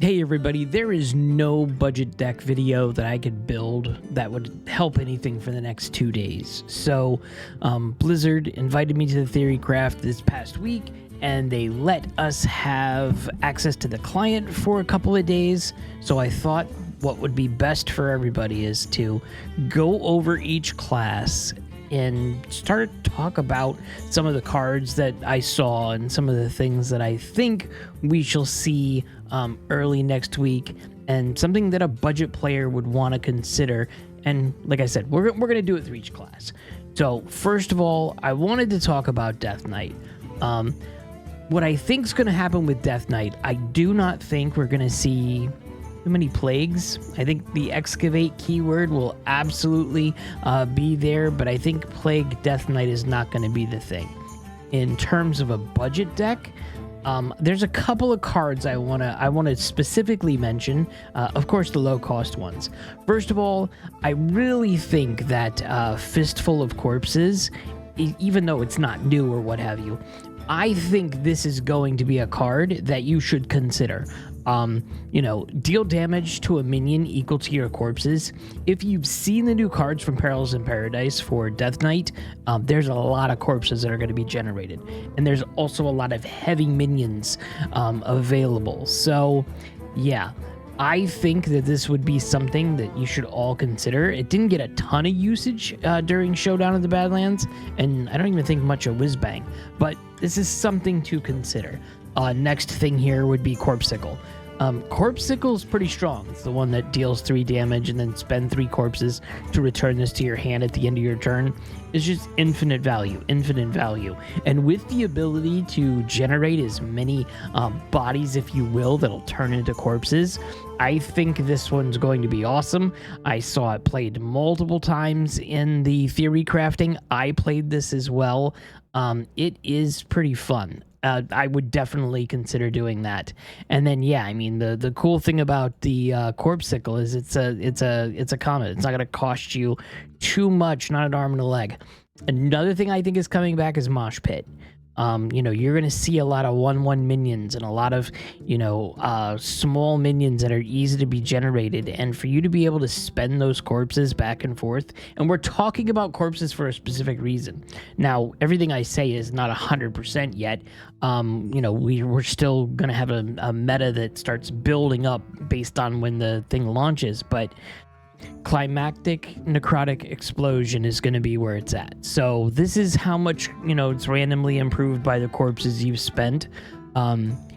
Hey everybody, there is no budget deck video that I could build that would help anything for the next 2 days. So Blizzard invited me to the Theorycraft this past week, and they let us have access to the client for a couple of days. So I thought what would be best for everybody is to go over each class and start to talk about some of the cards that I saw and some of the things that I think we shall see early next week, and something that a budget player would want to consider. And like I said, we're going to do it through each class. So first of all, I wanted to talk about Death Knight. What I think is going to happen with Death Knight, I do not think we're going to see too many plagues. I think the excavate keyword will absolutely be there, but I think plague Death Knight is not going to be the thing. In terms of a budget deck, there's a couple of cards I want to specifically mention. Of course, the low cost ones. First of all, I really think that Fistful of Corpses, even though it's not new or what have you, I think this is going to be a card that you should consider. Deal damage to a minion equal to your corpses. If you've seen the new cards from Perils in Paradise for Death Knight, there's a lot of corpses that are going to be generated, and there's also a lot of heavy minions available. So yeah, I think that this would be something that you should all consider. It didn't get a ton of usage during Showdown of the Badlands, and I don't even think much of Whizbang, but this is something to consider. Next thing here would be Corpsicle. Corpsicle is pretty strong. It's the one that deals 3 damage and then spend 3 corpses to return this to your hand at the end of your turn. It's just infinite value. And with the ability to generate as many bodies, if you will, that'll turn into corpses, I think this one's going to be awesome. I saw it played multiple times in the theory crafting. I played this as well. It is pretty fun. I would definitely consider doing that. And then, yeah, I mean, the cool thing about the Corpsicle is it's a comet. It's not going to cost you too much, not an arm and a leg. Another thing I think is coming back is Mosh Pit. You're going to see a lot of 1/1 minions and a lot of, small minions that are easy to be generated. And for you to be able to spend those corpses back and forth, and we're talking about corpses for a specific reason. Now, everything I say is not 100% yet. We're still going to have a meta that starts building up based on when the thing launches, but Climactic Necrotic Explosion is going to be where it's at. So this is how much, it's randomly improved by the corpses you've spent.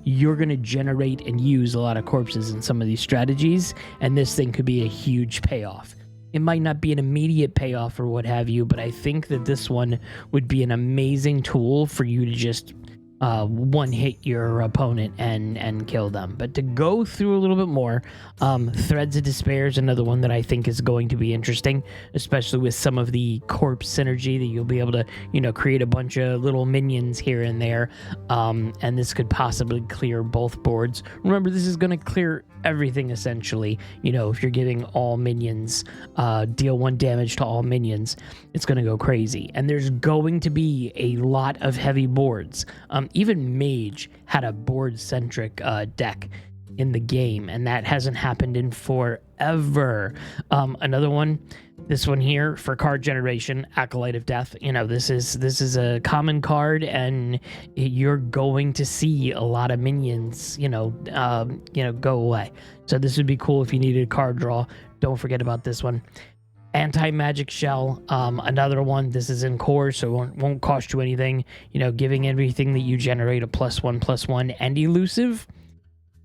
You're going to generate and use a lot of corpses in some of these strategies, and this thing could be a huge payoff. It might not be an immediate payoff or what have you, but I think that this one would be an amazing tool for you to just one-hit your opponent and kill them. But to go through a little bit more, Threads of Despair is another one that I think is going to be interesting, especially with some of the corpse synergy that you'll be able to, create a bunch of little minions here and there, and this could possibly clear both boards. Remember, this is going to clear everything essentially. If you're giving all minions, deal 1 damage to all minions, it's going to go crazy. And there's going to be a lot of heavy boards. Even Mage had a board-centric deck in the game, and that hasn't happened in forever. Another one, this one here for card generation, Acolyte of Death. This is a common card, and you're going to see a lot of minions, go away. So this would be cool if you needed a card draw. Don't forget about this one. Anti-Magic Shell, another one. This is in core, so it won't cost you anything. Giving everything that you generate a +1/+1 and elusive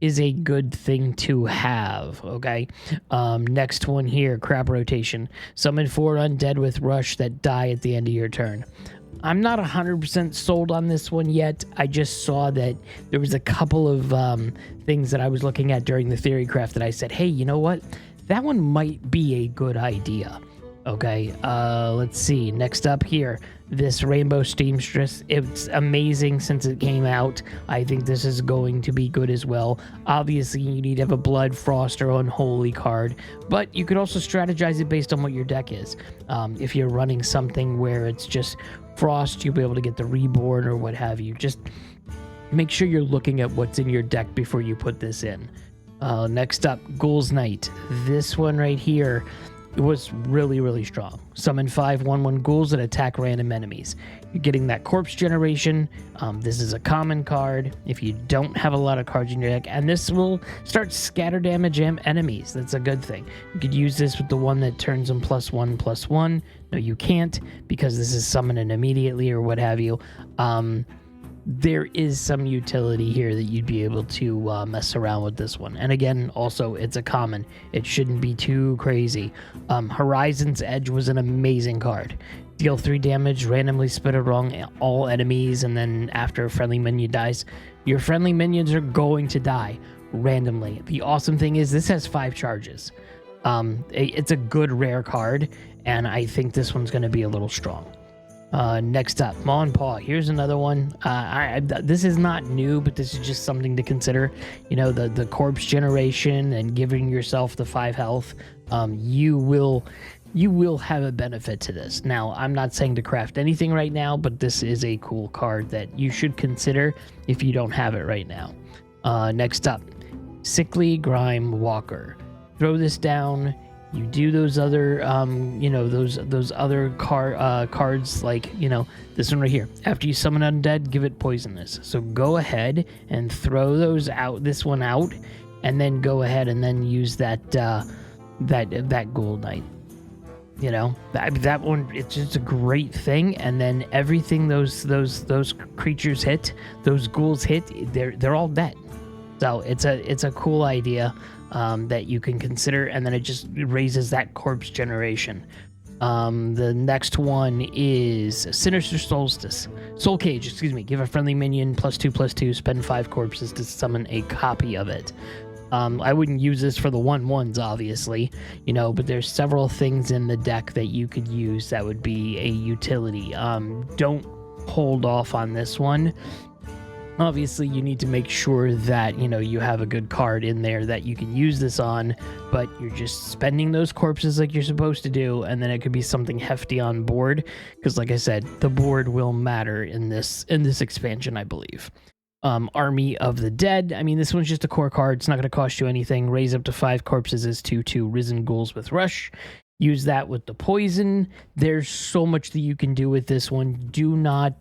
is a good thing to have, okay? Next one here, Crap Rotation. Summon 4 undead with Rush that die at the end of your turn. I'm not 100% sold on this one yet. I just saw that there was a couple of things that I was looking at during the Theorycraft that I said, hey, you know what? That one might be a good idea. Okay, let's see. Next up here, this Rainbow Steamstress. It's amazing since it came out. I think this is going to be good as well. Obviously, you need to have a Blood, Frost, or Unholy card, but you could also strategize it based on what your deck is. If you're running something where it's just Frost, you'll be able to get the Reborn or what have you. Just make sure you're looking at what's in your deck before you put this in. Next up, Ghoul's Knight. This one right here was really, really strong. Summon 5 1/1 ghouls that attack random enemies. You're getting that corpse generation. This is a common card if you don't have a lot of cards in your deck, and this will start scatter damage enemies. That's a good thing. You could use this with the one that turns them +1/+1. No, you can't, because this is summoning immediately or what have you. There is some utility here that you'd be able to mess around with this one. And again, also, it's a common. It shouldn't be too crazy. Horizon's Edge was an amazing card. Deal 3 damage, randomly split along all enemies, and then after a friendly minion dies, your friendly minions are going to die randomly. The awesome thing is this has 5 charges. It's a good rare card, and I think this one's going to be a little strong. Next up, Maw and Paw. Here's another one. This is not new, but this is just something to consider. You know, the corpse generation and giving yourself the 5 health. You will have a benefit to this. Now, I'm not saying to craft anything right now, but this is a cool card that you should consider if you don't have it right now. Next up, Sickly Grime Walker. Throw this down. You do those other, those other cards, like, this one right here. After you summon undead, give it poisonous. So go ahead and throw those out, this one out, and then go ahead and then use that Ghoul Knight. That one, it's just a great thing. And then everything those creatures hit, those ghouls hit, they're all dead. So it's a cool idea. That you can consider, and then it just raises that corpse generation. The next one is Sinister Solstice. Soul Cage, give a friendly minion +2/+2, spend 5 corpses to summon a copy of it. I wouldn't use this for the 1/1s, obviously, but there's several things in the deck that you could use that would be a utility. Don't hold off on this one. Obviously, you need to make sure that, you have a good card in there that you can use this on, but you're just spending those corpses like you're supposed to do, and then it could be something hefty on board, because like I said, the board will matter in this expansion, I believe. Army of the Dead. I mean, this one's just a core card. It's not going to cost you anything. Raise up to 5 corpses as 2/2 Risen Ghouls with Rush. Use that with the poison. There's so much that you can do with this one. Do not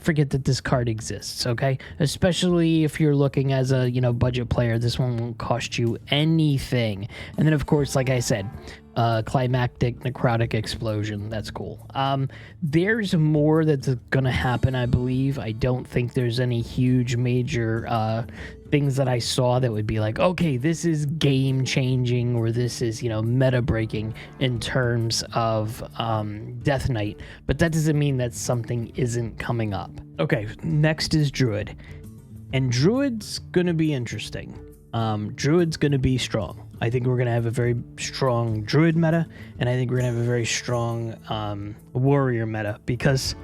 forget that this card exists, okay? Especially if you're looking as a, budget player, this one won't cost you anything. And then, of course, like I said, climactic necrotic explosion. That's cool. There's more that's gonna happen, I believe. I don't think there's any huge major things that I saw that would be like, okay, this is game changing, or this is, meta breaking in terms of Death Knight, but that doesn't mean that something isn't coming up. Okay, next is Druid, and Druid's gonna be interesting. Druid's gonna be strong. I think we're gonna have a very strong Druid meta, and I think we're gonna have a very strong Warrior meta, because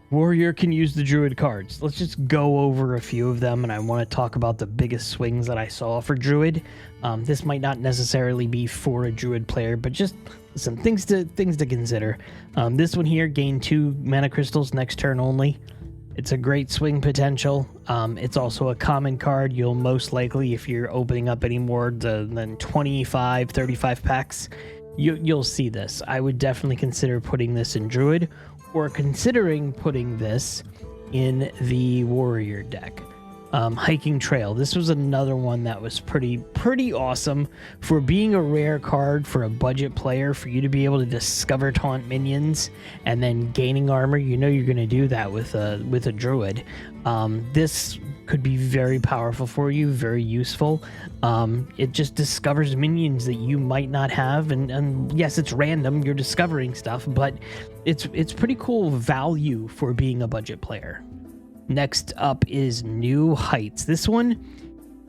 Warrior can use the Druid cards. Let's just go over a few of them, and I want to talk about the biggest swings that I saw for Druid. This might not necessarily be for a Druid player, but just some things to consider. This one here, gain 2 mana crystals next turn only. It's a great swing potential. It's also a common card. You'll most likely, if you're opening up any more than 25, 35 packs, you'll see this. I would definitely consider putting this in Druid, or considering putting this in the Warrior deck. Hiking Trail. This was another one that was pretty awesome for being a rare card for a budget player, for you to be able to discover taunt minions and then gaining armor. You're going to do that with a Druid. This could be very powerful for you, very useful. It just discovers minions that you might not have, and yes, it's random, you're discovering stuff, but it's pretty cool value for being a budget player. Next up is New Heights. This one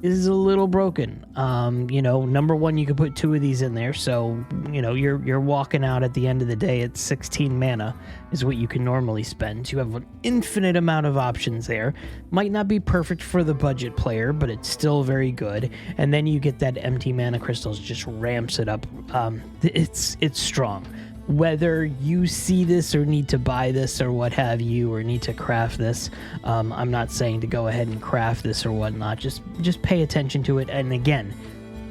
is a little broken. Number one, you could put 2 of these in there, so you're walking out at the end of the day at 16 mana is what you can normally spend. So you have an infinite amount of options there. Might not be perfect for the budget player, but it's still very good. And then you get that empty mana crystals, just ramps it up. It's strong. whether you see this or need to buy this or what have you, or need to craft this, I'm not saying to go ahead and craft this or whatnot. Just pay attention to it. And again,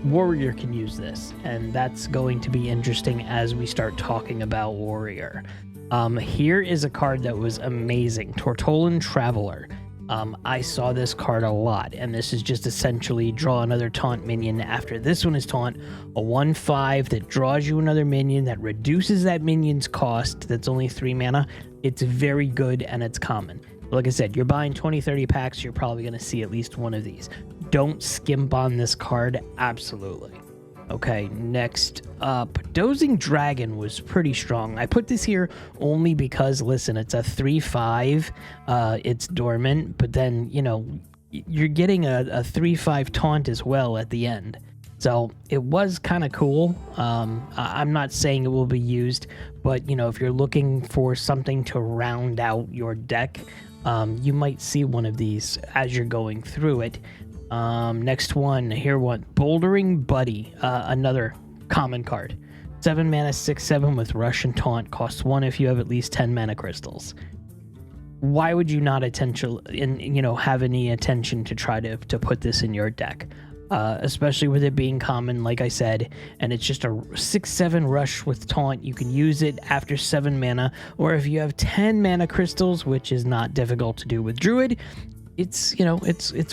Warrior can use this, and that's going to be interesting as we start talking about Warrior. Here is a card that was amazing, Tortolan Traveler. I saw this card a lot, and this is just essentially draw another taunt minion after this one is taunt, a 1/5 that draws you another minion that reduces that minion's cost. That's only 3 mana. It's very good, and it's common. Like I said, you're buying 20-30 packs, you're probably going to see at least one of these. Don't skimp on this card, absolutely. Okay, next up, Dozing Dragon was pretty strong. I put this here only because, listen, it's a 3/5. It's dormant, but then, you know, you're getting a 3/5 taunt as well at the end. So it was kind of cool. I'm not saying it will be used, but, you know, if you're looking for something to round out your deck, you might see one of these as you're going through it. Next one, here one, Bouldering Buddy, another common card. 7 mana, 6/7 with Rush and Taunt, costs 1 if you have at least 10 mana crystals. Why would you not have any attention to try to put this in your deck? Especially with it being common, like I said, and it's just a 6/7 Rush with Taunt. You can use it after 7 mana, or if you have 10 mana crystals, which is not difficult to do with Druid, it's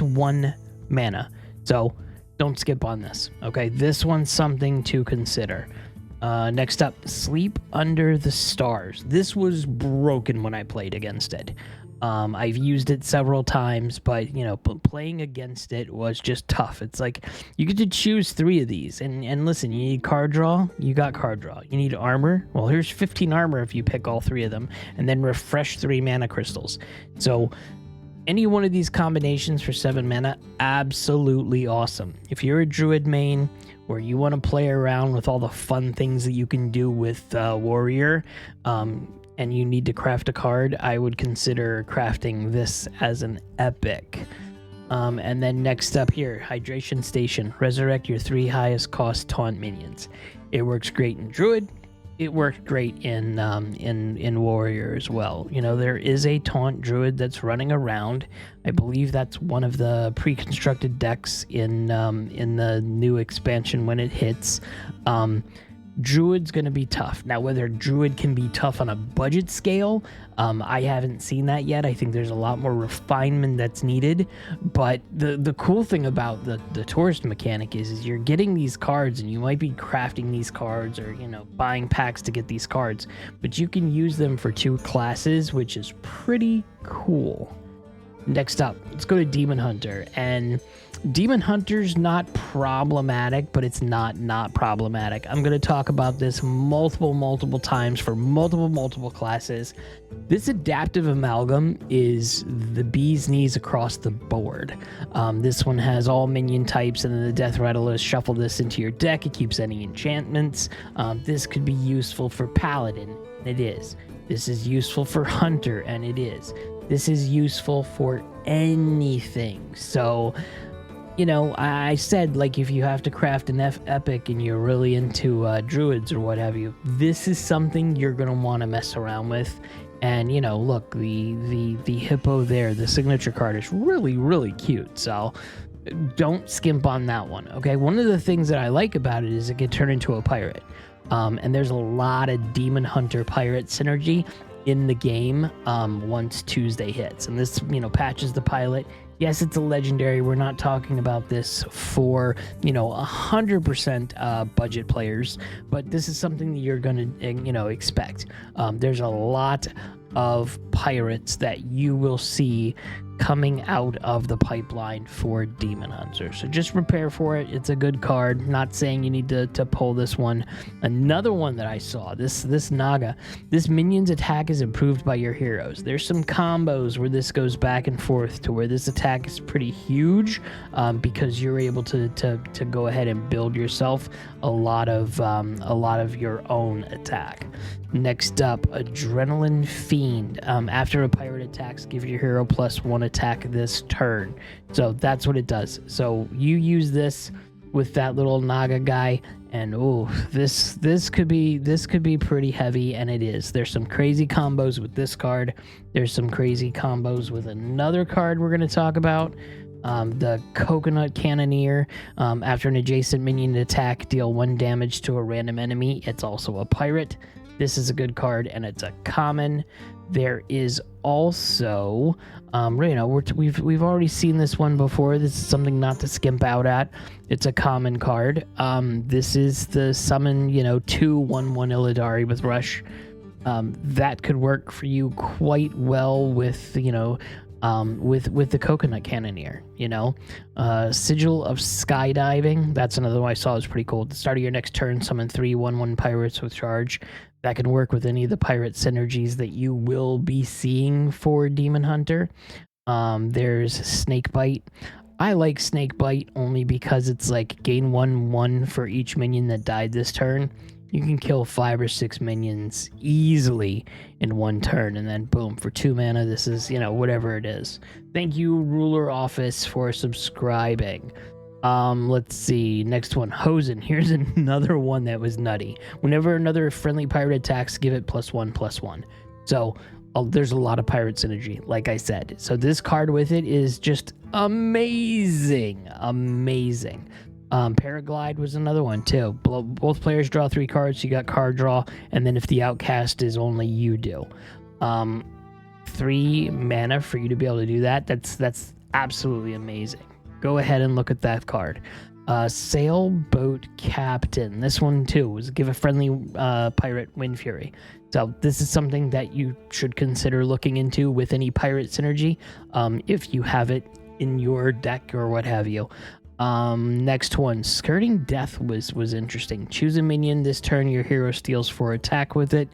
1 mana. So don't skip on this. Okay, this one's something to consider. Next up, Sleep Under the Stars. This was broken when I played against it. I've used it several times, but playing against it was just tough. It's like you get to choose 3 of these, and listen, you need card draw, you got card draw. You need armor, well, here's 15 armor if you pick all 3 of them, and then refresh 3 mana crystals. So any one of these combinations for 7 mana, absolutely awesome. If you're a Druid main, or you want to play around with all the fun things that you can do with Warrior, and you need to craft a card, I would consider crafting this as an epic. And then next up here, Hydration Station. Resurrect your 3 highest cost taunt minions. It works great in Druid. It worked great in Warrior as well. There is a taunt Druid that's running around. I believe that's one of the pre-constructed decks in the new expansion when it hits. Druid's going to be tough. Now, whether Druid can be tough on a budget scale, I haven't seen that yet. I think there's a lot more refinement that's needed. But the cool thing about the tourist mechanic is you're getting these cards, and you might be crafting these cards or, buying packs to get these cards. But you can use them for 2 classes, which is pretty cool. Next up, let's go to Demon Hunter. And Demon Hunter's not problematic, but it's not problematic. I'm going to talk about this multiple times for multiple classes. This adaptive amalgam is the bee's knees across the board. This one has all minion types, and then the Death Rattle is shuffle this into your deck. It keeps any enchantments. This could be useful for Paladin, and it is. This is useful for Hunter, and it is. This is useful for anything. So, I said, like, if you have to craft an epic and you're really into Druids or what have you, this is something you're going to want to mess around with. And, look, the hippo there, the signature card is really cute. So don't skimp on that one, okay? One of the things that I like about it is it can turn into a pirate. And there's a lot of Demon Hunter pirate synergy in the game once Tuesday hits, and this patches the pilot. Yes, it's a legendary. We're not talking about this for 100% budget players, but this is something that you're gonna expect. There's a lot of pirates that you will see coming out of the pipeline for Demon Hunter. So just prepare for it. It's a good card. Not saying you need to pull this one. Another one that I saw, this Naga. This minion's attack is improved by your heroes. There's some combos where this goes back and forth to where this attack is pretty huge because you're able to go ahead and build yourself a lot of your own attack. Next up, Adrenaline Fiend. After a pirate attacks, give your hero +1 attack this turn. So that's what it does. So you use this with that little Naga guy, and oh, this could be pretty heavy, and it is. There's some crazy combos with this card. There's some crazy combos with another card we're going to talk about. The Coconut Cannoneer. After an adjacent minion attack, deal 1 damage to a random enemy. It's also a pirate. This is a good card, and it's a common. There is also, we've already seen this one before. This is something not to skimp out at. It's a common card. This is the summon, 2/1/1 Illidari with Rush. That could work for you quite well with, with the Coconut Cannoneer, Sigil of Skydiving. That's another one I saw was pretty cool. At the start of your next turn, summon 3/1/1 pirates with charge. That can work with any of the pirate synergies that you will be seeing for Demon Hunter. There's Snakebite. I like Snakebite only because it's like gain 1/1 for each minion that died this turn. You can kill 5 or 6 minions easily in 1 turn, and then boom, for 2 mana, this is, whatever it is. Thank you, Ruler Office, for subscribing. Let's see. Next one, Hosen. Here's another one that was nutty. Whenever another friendly pirate attacks, give it +1/+1. So there's a lot of pirate synergy, like I said. So this card with it is just amazing. Paraglide was another one too. Both players draw 3 cards. You got card draw, and then if the outcast is only you do. 3 mana for you to be able to do that. That's absolutely amazing. Go ahead and look at that card. Sailboat Captain. This one too was give a friendly pirate Wind Fury. So this is something that you should consider looking into with any pirate synergy, if you have it in your deck or what have you. Next one, Skirting Death was interesting. Choose a minion this turn. Your hero steals 4 attack with it.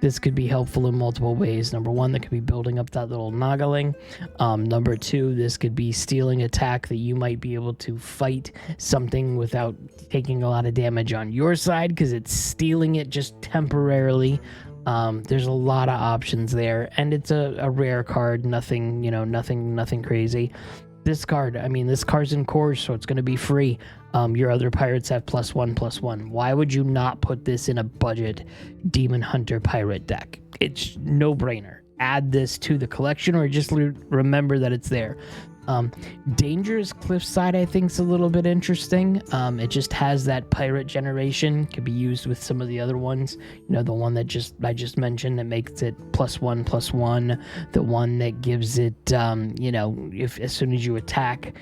This could be helpful in multiple ways. Number 1, that could be building up that little Nagaling. Number 2, this could be stealing attack that you might be able to fight something without taking a lot of damage on your side because it's stealing it just temporarily. There's a lot of options there, and it's a rare card. Nothing, nothing crazy. This card's in cores, so it's going to be free. Your other pirates have +1/+1. Why would you not put this in a budget Demon Hunter pirate deck? It's no brainer. Add this to the collection, or just remember that it's there. Dangerous Cliffside, I think, is a little bit interesting. It just has that pirate generation. Could be used with some of the other ones. The one that I just mentioned that makes it +1/+1. The one that gives it, if as soon as you attack,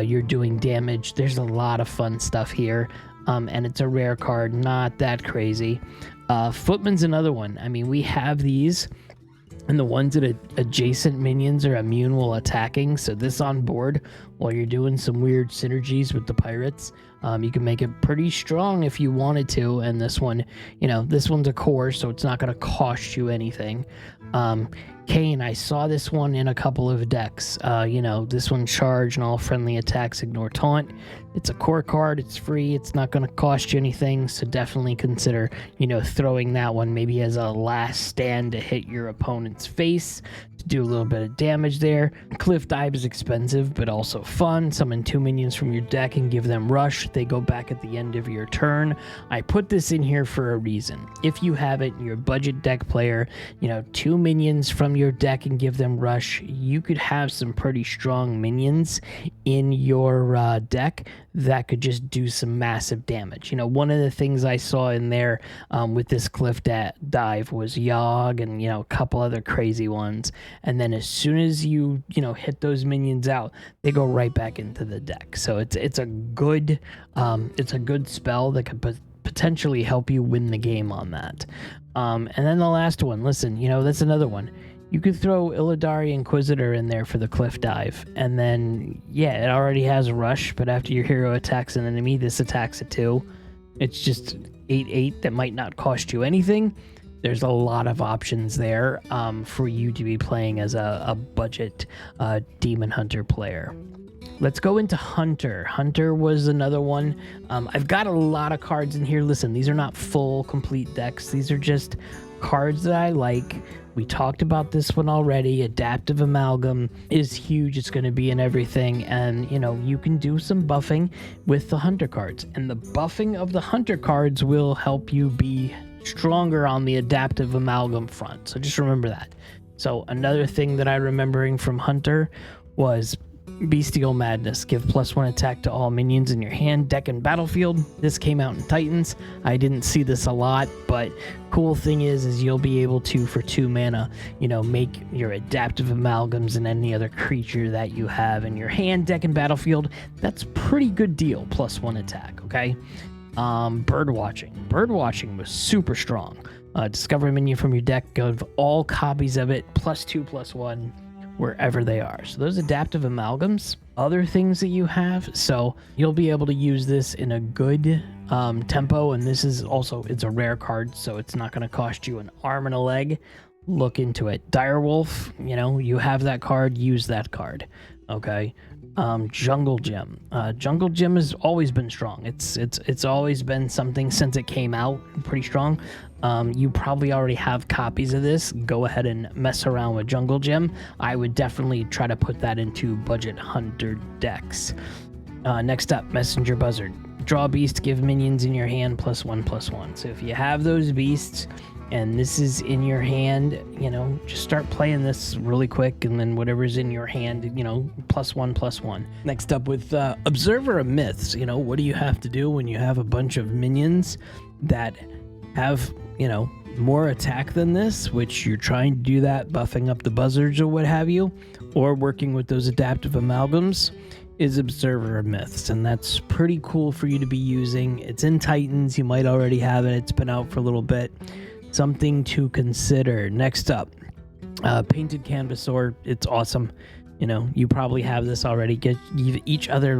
you're doing damage. There's a lot of fun stuff here. And it's a rare card, not that crazy. Footman's another one. We have these. And the ones that adjacent minions are immune while attacking. So this on board, while you're doing some weird synergies with the pirates, you can make it pretty strong if you wanted to. And this one, this one's a core, so it's not going to cost you anything. Kane, I saw this one in a couple of decks. This one charge and all friendly attacks ignore taunt. It's a core card. It's free. It's not going to cost you anything. So definitely consider, throwing that one maybe as a last stand to hit your opponent's face to do a little bit of damage there. Cliff Dive is expensive, but also fun. Summon 2 minions from your deck and give them rush. They go back at the end of your turn. I put this in here for a reason. If you have it, you're a budget deck player, 2 minions from your deck and give them rush, you could have some pretty strong minions in your deck that could just do some massive damage. One of the things I saw in there with this Cliff Dive was Yogg and, a couple other crazy ones. And then as soon as you, hit those minions out, they go right back into the deck. So it's a good spell that could potentially help you win the game on that. And then the last one, listen, that's another one. You could throw Illidari Inquisitor in there for the Cliff Dive, and then, it already has a rush, but after your hero attacks an enemy, this attacks it too. It's just 8/8 that might not cost you anything. There's a lot of options there for you to be playing as a budget Demon Hunter player. Let's go into Hunter. Hunter was another one. I've got a lot of cards in here. Listen, these are not full, complete decks. These are just cards that I like. We talked about this one already. Adaptive Amalgam is huge. It's going to be in everything. And, you know, you can do some buffing with the Hunter cards. And the buffing of the Hunter cards will help you be stronger on the Adaptive Amalgam front. So just remember that. So another thing that I'm remembering from Hunter was Bestial Madness. Give +1 attack to all minions in your hand, deck, and battlefield. This came out in Titans. I didn't see this a lot, but cool thing is you'll be able to, for 2 mana, you know, make your Adaptive Amalgams and any other creature that you have in your hand, deck, and battlefield. That's pretty good deal, +1 attack, okay? Birdwatching. Birdwatching was super strong. Discover a minion from your deck, give all copies of it +2/+1 wherever they are. So those Adaptive Amalgams, other things that you have, so you'll be able to use this in a good tempo. And this is also, it's a rare card, so it's not going to cost you an arm and a leg. Look into it. Direwolf, you know, you have that card, use that card. Okay. Jungle Gym. Jungle Gym has always been strong. It's always been something since it came out, pretty strong. You probably already have copies of this. Go ahead and mess around with Jungle Gym. I would definitely try to put that into budget Hunter decks. Next up, Messenger Buzzard. Draw a beast, give minions in your hand +1/+1. So if you have those beasts and this is in your hand, you know, just start playing this really quick, and then whatever's in your hand, you know, +1/+1. Next up with Observer of Myths. You know, what do you have to do when you have a bunch of minions that have, you know, more attack than this, which you're trying to do that, buffing up the buzzards or what have you, or working with those Adaptive Amalgams, is Observer of Myths. And that's pretty cool for you to be using. It's in Titans. You might already have it. It's been out for a little bit. Something to consider. Next up, Painted Canvasor. It's awesome. You know, you probably have this already. Give each other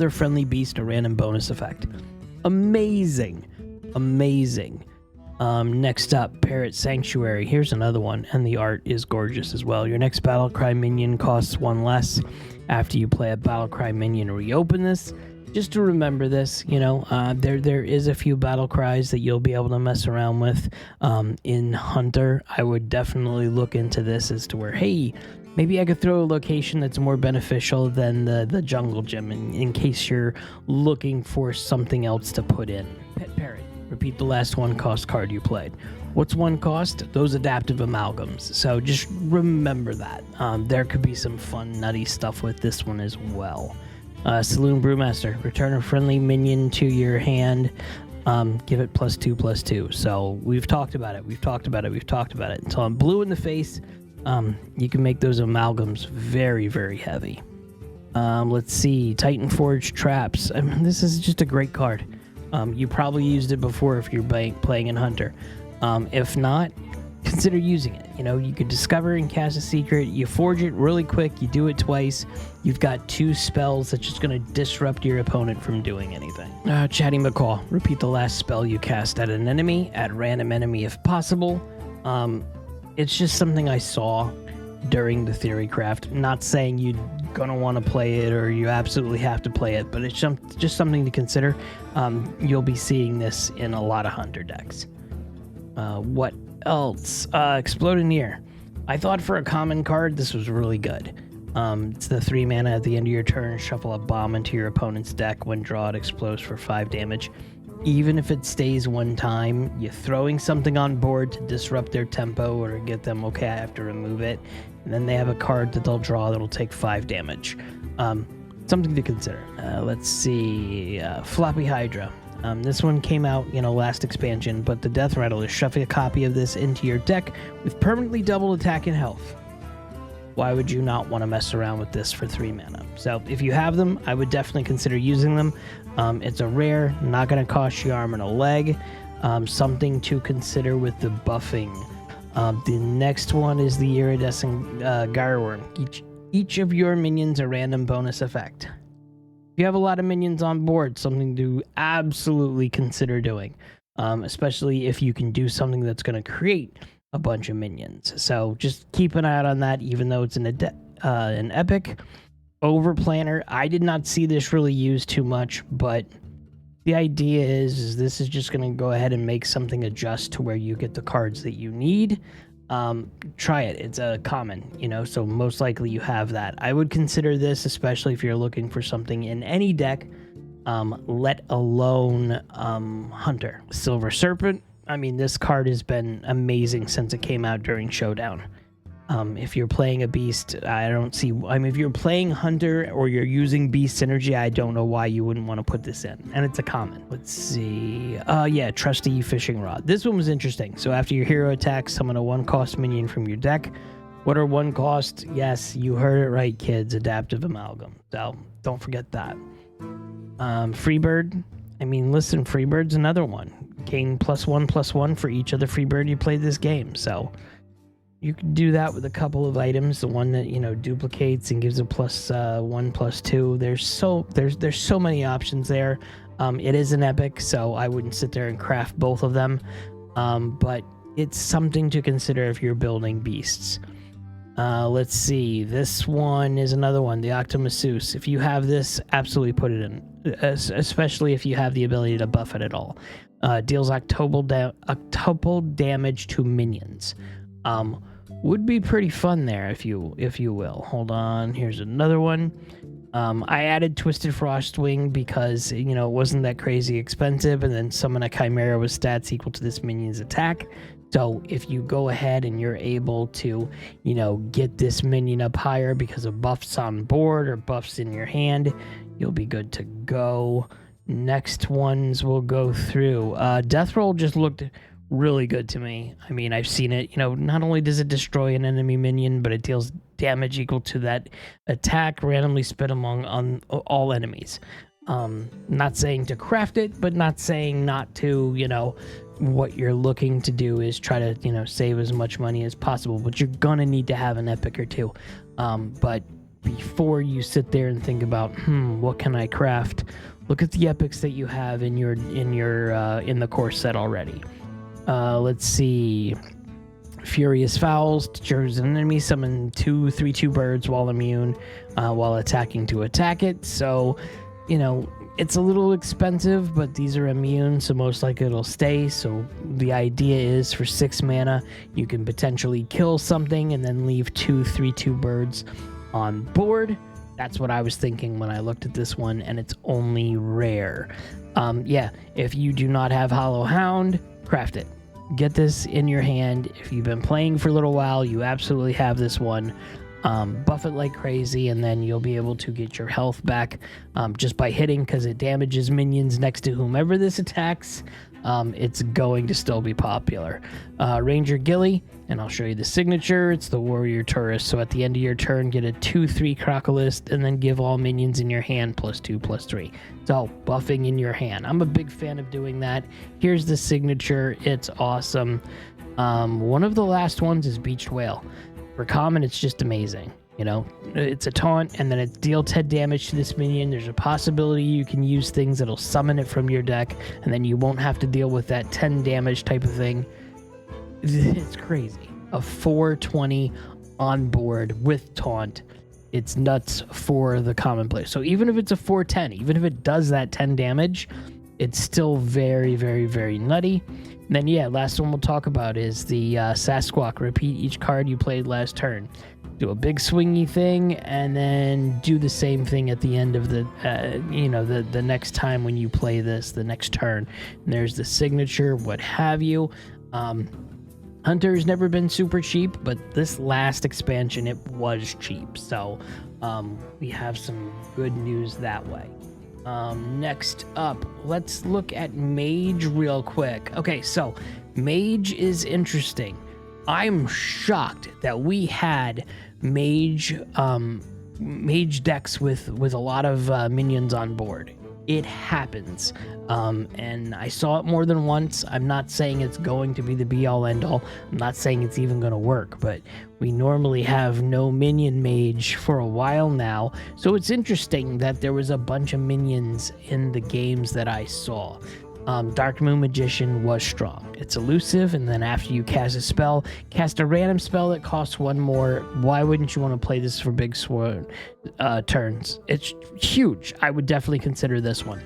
friendly beast a random bonus effect. Amazing. Amazing. Next up, Parrot Sanctuary. Here's another one, and the art is gorgeous as well. Your next Battlecry minion costs 1 less. After you play a Battlecry minion, reopen this. Just to remember this, you know, there is a few battle cries that you'll be able to mess around with in Hunter. I would definitely look into this as to where, hey, maybe I could throw a location that's more beneficial than the Jungle Gym in case you're looking for something else to put in. Pet Parrot. Repeat the last 1 cost card you played. What's 1 cost? Those Adaptive Amalgams. So just remember that. There could be some fun, nutty stuff with this one as well. Saloon Brewmaster. Return a friendly minion to your hand. Give it +2/+2. So we've talked about it. We've talked about it. Until I'm blue in the face, you can make those amalgams very, very heavy. Let's see. Titan Forge Traps. I mean, this is just a great card. You probably used it before if you're playing in Hunter. If not, consider using it. You know, you could discover and cast a secret. You forge it really quick. You do it twice. You've got 2 spells that's just going to disrupt your opponent from doing anything. Chatty Macaw. Repeat the last spell you cast at an enemy, at random enemy if possible. It's just something I saw during the Theorycraft. Not saying you're going to want to play it or you absolutely have to play it, but it's just something to consider. You'll be seeing this in a lot of Hunter decks. What else? Explodoneer. I thought for a common card, this was really good. It's the 3 mana at the end of your turn. Shuffle a bomb into your opponent's deck. When draw, it explodes for 5 damage. Even if it stays 1 time, you're throwing something on board to disrupt their tempo or get them, okay, I have to remove it. And then they have a card that they'll draw that'll take 5 damage. Something to consider. Let's see. Floppy Hydra. This one came out, you know, last expansion, but the death rattle is shuffle a copy of this into your deck with permanently double attack and health. Why would you not want to mess around with this for 3 mana? So if you have them, I would definitely consider using them. It's a rare, not going to cost you arm and a leg. Something to consider with the buffing. The next one is the Iridescent Gyreworm. Each of your minions a random bonus effect. If you have a lot of minions on board, something to absolutely consider doing, especially if you can do something that's going to create a bunch of minions. So just keep an eye out on that, even though it's an epic. Overplanner, I did not see this really used too much, but the idea is this is just going to go ahead and make something adjust to where you get the cards that you need. Try it. It's a common, so most likely you have that. I would consider this, especially if you're looking for something in any deck, let alone Hunter. Silver Serpent. I mean, this card has been amazing since it came out during Showdown. If you're playing a beast, if you're playing Hunter or you're using beast synergy, I don't know why you wouldn't want to put this in. And it's a common. Let's see. Yeah, Trusty Fishing Rod. This one was interesting. So after your hero attacks, summon a 1-cost minion from your deck. What are 1 cost? Yes, you heard it right, kids. Adaptive Amalgam. So don't forget that. Freebird. I mean, listen, Freebird's another one. Gain +1/+1 for each other Freebird you played this game. So you can do that with a couple of items. The one that duplicates and gives a +1/+2. There's so many options there. It is an epic, so I wouldn't sit there and craft both of them. But it's something to consider if you're building beasts. Let's see. This one is another one, the Octomasseuse. If you have this, absolutely put it in, especially if you have the ability to buff it at all. Deals octuple damage to minions. Would be pretty fun there if you will. Hold on, here's another one. I added Twisted Frostwing because it wasn't that crazy expensive, and then summon a Chimera with stats equal to this minion's attack. So if you go ahead and you're able to get this minion up higher because of buffs on board or buffs in your hand, you'll be good to go. Next ones we'll go through. Death Roll just looked really good to me. I mean, I've seen it. Not only does it destroy an enemy minion, but it deals damage equal to that attack randomly split among all enemies. Not saying to craft it, but not saying not to. What you're looking to do is try to save as much money as possible, but you're gonna need to have an epic or two. But before you sit there and think about what can I craft, look at the epics that you have in the core set already. Let's see. Furious Fowls. To choose an enemy, summon 2/3/2 birds while immune, while attacking to attack it. So, it's a little expensive, but these are immune, so most likely it'll stay. So the idea is for 6 mana, you can potentially kill something and then leave 2/3/2 birds on board. That's what I was thinking when I looked at this one, and it's only rare. Yeah, if you do not have Hollow Hound, craft it. Get this in your hand. If you've been playing for a little while, you absolutely have this one. Buff it like crazy, and then you'll be able to get your health back just by hitting, because it damages minions next to whomever this attacks. It's going to still be popular. Ranger Gilly, and I'll show you the signature. It's the Warrior Tourist. So at the end of your turn, get a 2/3 Crocalist, and then give all minions in your hand +2/+3. So buffing in your hand. I'm a big fan of doing that. Here's the signature. It's awesome. One of the last ones is Beached Whale. For common, it's just amazing. It's a taunt, and then it deals 10 damage to this minion. There's a possibility you can use things that'll summon it from your deck, and then you won't have to deal with that 10 damage type of thing. It's crazy. A 4/20 on board with taunt. It's nuts for the common player. So even if it's a 4/10, even if it does that 10 damage, it's still very, very, very nutty. And then, yeah, last one we'll talk about is the Sasquatch. Repeat each card you played last turn. Do a big swingy thing, and then do the same thing at the end of the next time when you play this, the next turn. And there's the signature, what have you. Hunter's never been super cheap, but this last expansion, it was cheap. So we have some good news that way. Next up, let's look at Mage real quick. Okay, so Mage is interesting. I'm shocked that we had Mage decks with a lot of minions on board. It happens, and I saw it more than once. I'm not saying it's going to be the be-all end-all. I'm not saying it's even going to work, but we normally have no minion mage for a while now, so it's interesting that there was a bunch of minions in the games that I saw. Dark Moon Magician was strong. It's elusive, and then after you cast a spell, cast a random spell that costs 1 more. Why wouldn't you want to play this for big turns? It's huge. I would definitely consider this one.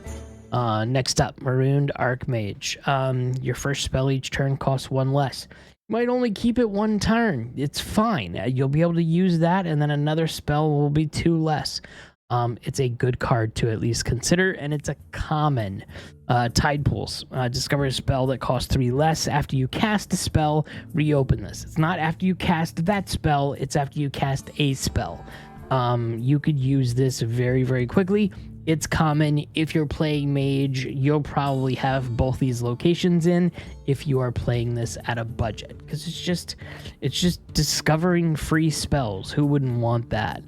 Next up, Marooned Archmage. Your first spell each turn costs 1 less. You might only keep it 1 turn. It's fine. You'll be able to use that, and then another spell will be 2 less. It's a good card to at least consider, and it's a common. Tide Pools. Discover a spell that costs 3 less. After you cast a spell, reopen this. It's not after you cast that spell, it's after you cast a spell. You could use this very, very quickly. It's common. If you're playing Mage, you'll probably have both these locations in if you are playing this at a budget, because it's just discovering free spells. Who wouldn't want that?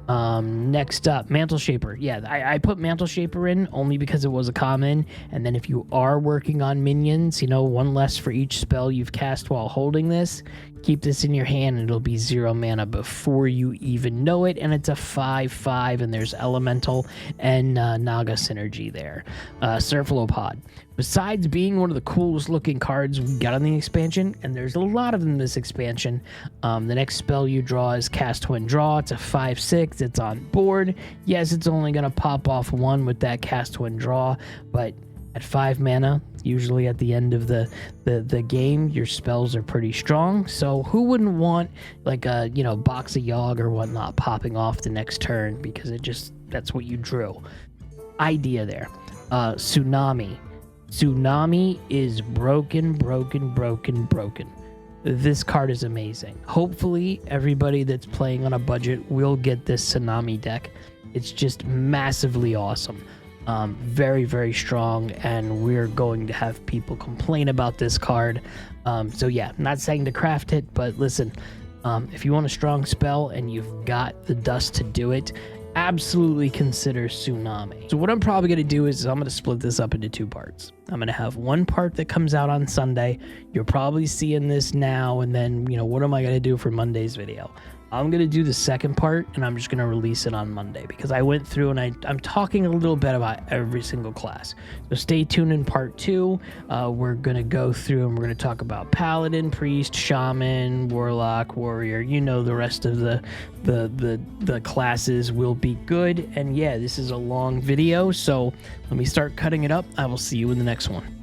Next up, Mantle Shaper. Yeah, I put Mantle Shaper in only because it was a common, and then if you are working on minions, 1 less for each spell you've cast while holding this, keep this in your hand and it'll be 0 mana before you even know it, and it's a 5/5, and there's Elemental and Naga synergy there. Cephalopod. Besides being one of the coolest looking cards we got on the expansion, and there's a lot of them in this expansion, the next spell you draw is Cast When Draw. It's a 5/6. It's on board. Yes, it's only going to pop off 1 with that Cast When Draw, but at 5 mana, usually at the end of the game, your spells are pretty strong. So who wouldn't want like a Box of Yogg or whatnot popping off the next turn, because that's what you drew. Idea there. Tsunami. Tsunami is broken. This card is amazing. Hopefully everybody that's playing on a budget will get this Tsunami deck. It's just massively awesome. Very, very strong, and we're going to have people complain about this card. So yeah, not saying to craft it, but listen, if you want a strong spell and you've got the dust to do it, absolutely consider Tsunami. So what I'm probably going to do is I'm going to split this up into 2 parts. I'm going to have one part that comes out on Sunday. You're probably seeing this now, and then, what am I going to do for Monday's video? I'm going to do the second part, and I'm just going to release it on Monday, because I went through and I'm talking a little bit about every single class. So stay tuned in part 2. We're going to go through and we're going to talk about Paladin, Priest, Shaman, Warlock, Warrior. The rest of the classes will be good. And yeah, this is a long video, so let me start cutting it up. I will see you in the next one.